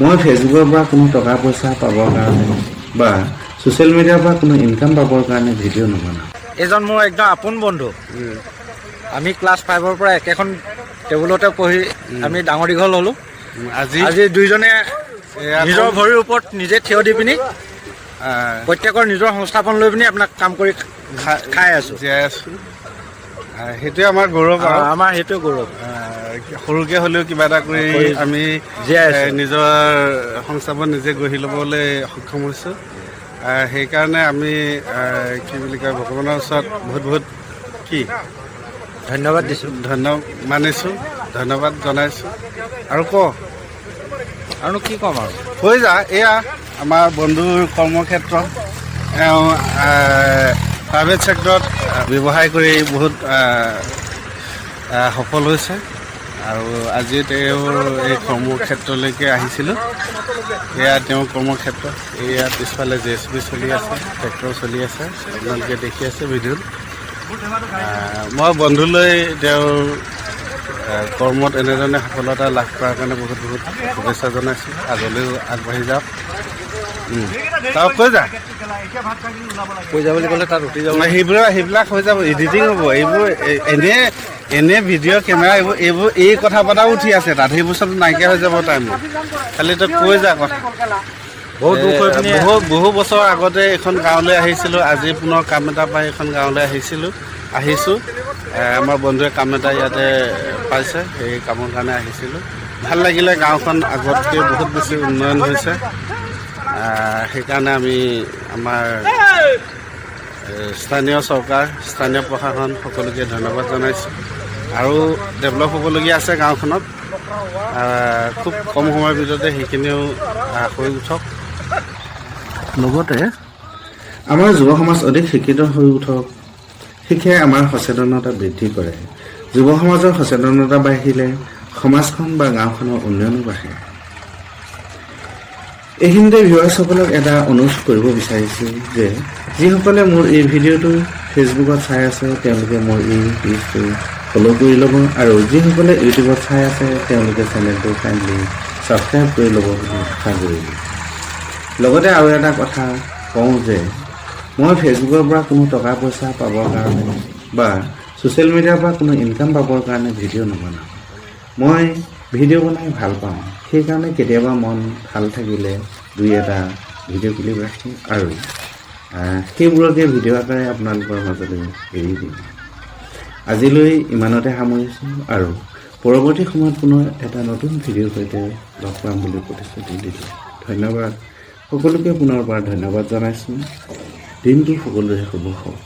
মই ফেচবুকৰ পৰা কোনো টকা পইচা পাবৰ কাৰণে বা ছ'চিয়েল মিডিয়াৰ পৰা কোনো ইনকাম পাবৰ কাৰণে ভিডিঅ' নবনাওঁ। এইজন মোৰ একদম আপোন বন্ধু। আমি ক্লাছ 5ৰ পৰা একেখন টেবুলতে পঢ়ি আমি ডাঙৰ দীঘল হ'লোঁ। আজি দুইজনে নিজৰ ভৰিৰ ওপৰত নিজে থিয় দি পিনি প্ৰত্যেকৰ নিজৰ সংস্থাপন লৈ পিনি আপোনাক কাম কৰি খাই আছোঁ, জীয়াই আছোঁ। সেইটোৱে আমাৰ গৌৰৱ। আমাৰ সেইটোৱে গৌৰৱ। সৰুকৈ হ'লেও কিবা এটা কৰি আমি নিজৰ সংস্থাপন নিজে গঢ়ি ল'বলৈ সক্ষম হৈছোঁ। সেইকাৰণে আমি কি বুলি কয়, ভগৱানৰ ওচৰত বহুত ধন্যবাদ দিছোঁ, মানিছোঁ, ধন্যবাদ জনাইছোঁ। আৰু আৰুনো কি ক'ম আৰু হৈ যা। এয়া আমাৰ বন্ধুৰ কৰ্মক্ষেত্ৰ। তেওঁ প্ৰাইভেট ছেক্টৰত ব্যৱসায় কৰি বহুত সফল হৈছে। আৰু আজি তেওঁৰ এই কৰ্মক্ষেত্ৰলৈকে আহিছিলোঁ। এয়া তেওঁৰ কৰ্মক্ষেত্ৰ। এয়া পিছফালে JCB চলি আছে, ট্ৰেক্টৰ চলি আছে, আপোনালোকে দেখি আছে ভিডিঅ'ত। মই বন্ধুলৈ তেওঁৰ কৰ্মত এনেধৰণে সফলতা লাভ কৰাৰ কাৰণে বহুত শুভেচ্ছা জনাইছোঁ। আগলৈও আগবাঢ়ি যাওক। তাক কৈ যা বুলি ক'লে তাত উঠি যাব। সেইবিলাক হৈ যাব, এডিটিং হ'ব। এইবোৰ এনে ভিডিঅ' কেমেৰা এই কথা পতাও উঠি আছে তাত। সেইবোৰ চব নাইকিয়া হৈ যাব টাইমত। খালি তই কৈ যা কথা। বহু বছৰ আগতে এখন গাঁৱলৈ আহিছিলোঁ। আজি পুনৰ কাম এটা পাই এখন গাঁৱলৈ আহিছোঁ। আমাৰ বন্ধুৱে কাম এটা ইয়াতে পাইছে, সেই কামৰ কাৰণে আহিছিলোঁ। ভাল লাগিলে। গাঁওখন আগতকৈ বহুত বেছি উন্নয়ন হৈছে। সেইকাৰণে আমি আমাৰ স্থানীয় চৰকাৰ, স্থানীয় প্ৰশাসন সকলোকে ধন্যবাদ জনাইছোঁ। আৰু ডেভেলপ হ'বলগীয়া আছে গাঁওখনত। খুব কম সময়ৰ ভিতৰতে সেইখিনিও হৈ উঠক। লগতে আমাৰ যুৱ সমাজ অধিক শিক্ষিত হৈ উঠক। শিক্ষাই আমাৰ সচেতনতা বৃদ্ধি কৰে। যুৱ সমাজৰ সচেতনতা বাঢ়িলে সমাজখন বা গাঁওখনৰ উন্নয়নো বাঢ়ে। এইখিনিতে ভিউৱাৰ্ছসকলক এটা অনুৰোধ কৰিব বিচাৰিছোঁ যে যিসকলে মোৰ এই ভিডিঅ'টো ফেচবুকত চাই আছে তেওঁলোকে মোৰ এই পেজটো ফ'ল' কৰি ল'ব। আৰু যিসকলে ইউটিউবত চাই আছে তেওঁলোকে চেনেলটো কাইণ্ডলি ছাবস্ক্ৰাইব কৰি ল'ব বুলি আশা কৰিলোঁ। লগতে আৰু এটা কথা কওঁ যে মই ফেচবুকৰ পৰা কোনো টকা পইচা পাবৰ কাৰণে বা ছ'চিয়েল মিডিয়াৰ পৰা কোনো ইনকাম পাবৰ কাৰণে ভিডিঅ' নবনাওঁ। মই ভিডিঅ' বনাই ভাল পাওঁ। সেইকাৰণে কেতিয়াবা মন ভাল থাকিলে দুই এটা ভিডিঅ' ক্লিপ ৰাখোঁ আৰু সেইবোৰকে ভিডিঅ' আকাৰে আপোনালোকৰ মাজলৈ এৰি দিম। আজিলৈ ইমানতে সামৰিছোঁ আৰু পৰৱৰ্তী সময়ত পুনৰ এটা নতুন ভিডিঅ'ৰ সৈতে লগ পাম বুলি প্ৰতিশ্ৰুতি দিছোঁ। ধন্যবাদ। সকলোকে পুনৰ বাৰ ধন্যবাদ জনাইছোঁ। দিনটো সকলোৰে শুভ হওক।